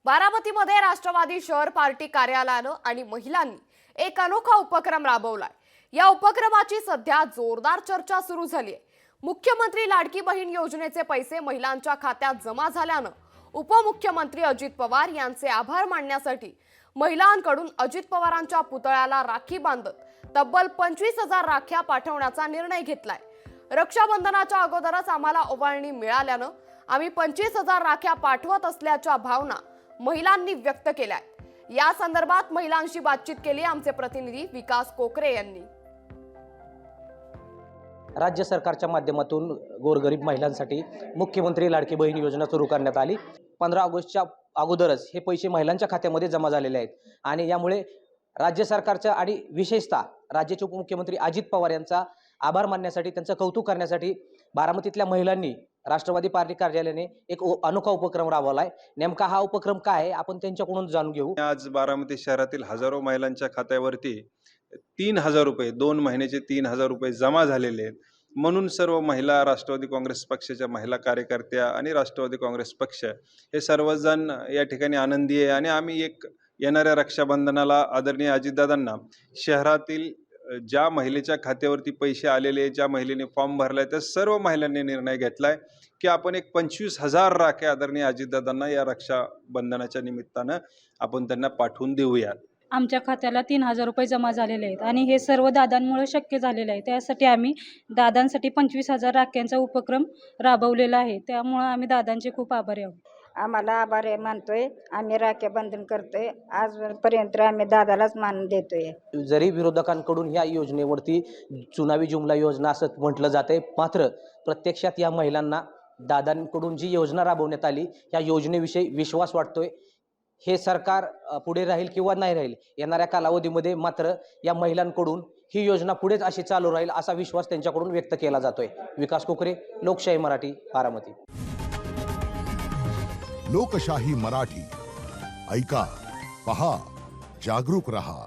बारामतीमध्ये राष्ट्रवादी शहर पार्टी कार्यालयानं आणि महिलांनी एक अनोखा उपक्रम राबवलाय। या उपक्रमाची सध्या जोरदार चर्चा सुरू झाली आहे। मुख्यमंत्री लाडकी बहीण योजनेचे पैसे महिलांच्या खात्यात जमा झाल्यानं उपमुख्यमंत्री अजित पवार यांचे आभार मानण्यासाठी महिलांकडून अजित पवारांच्या पुतळ्याला राखी बांधत तब्बल 25,000 राख्या पाठवण्याचा निर्णय घेतलाय। रक्षाबंधनाच्या अगोदरच आम्हाला ओवाळणी मिळाल्यानं आम्ही 25,000 राख्या पाठवत असल्याच्या भावना महिलांनी व्यक्त केल्या। या संदर्भात महिलांशी बातचीत केली आमचे प्रतिनिधी विकास कोकरे यांनी। राज्य सरकारच्या माध्यमातून गोरगरीब महिलांसाठी मुख्यमंत्री लाडकी बहीण योजना सुरू करण्यात आली। 15 ऑगस्टच्या अगोदरच हे पैसे महिलांच्या खात्यामध्ये जमा झालेले आहेत आणि यामुळे राज्य सरकारच्या आणि विशेषतः राज्याचे उपमुख्यमंत्री अजित पवार यांचा आभार मानण्यासाठी त्यांचं कौतुक करण्यासाठी बारामतीतल्या महिलांनी राष्ट्रवादी पार्टी कार्यालयाने एक अनोखा उपक्रम राबवलाय। नेमका हा उपक्रम काय आहे आपण त्यांच्याकडून जाणून घेऊ। आज बारामती शहरातील हजारो महिलांच्या खात्यावरती 3,000 रुपये 2 महिन्याचे 3,000 रुपये जमा झालेले आहेत। म्हणून सर्व महिला, राष्ट्रवादी काँग्रेस पक्षाच्या महिला कार्यकर्त्या आणि राष्ट्रवादी काँग्रेस पक्ष हे सर्वजण या ठिकाणी आनंदी आहे आणि आम्ही एक येणाऱ्या रक्षाबंधनाला आदरणीय अजितदादांना शहरातील ज्या महिलेच्या खात्यावरती पैसे आलेले, ज्या महिलेने फॉर्म भरलाय त्या सर्व महिलांनी निर्णय घेतलाय की आपण एक 25,000 राख्या आदरणीय अजितदादांना या रक्षाबंधनाच्या निमित्तानं आपण त्यांना पाठवून देऊयात। आमच्या खात्याला 3,000 रुपये जमा झालेले आहेत आणि हे सर्व दादांमुळे शक्य झालेलं आहे। त्यासाठी आम्ही दादांसाठी 25,000 राख्यांचा उपक्रम राबवलेला आहे। त्यामुळे आम्ही दादांचे खूप आभारी आहोत। आम्हाला आभार मानतोय, आम्ही राख्या बंधन करतोय। आजपर्यंत आम्ही दादालाच मान देतोय। जरी विरोधकांकडून या योजनेवरती चुनावी जुमला योजना असं म्हटलं जाते, मात्र प्रत्यक्षात या महिलांना दादांकडून जी योजना राबवण्यात आली या योजनेविषयी विश्वास वाटतोय। हे सरकार पुढे राहील किंवा नाही राहील येणाऱ्या कालावधीमध्ये मात्र या महिलांकडून ही योजना पुढेच अशी चालू राहील असा विश्वास त्यांच्याकडून व्यक्त केला जातोय। विकास कोकरे, लोकशाही मराठी, बारामती। लोकशाही मराठी ऐका, पहा, जागरूक रहा।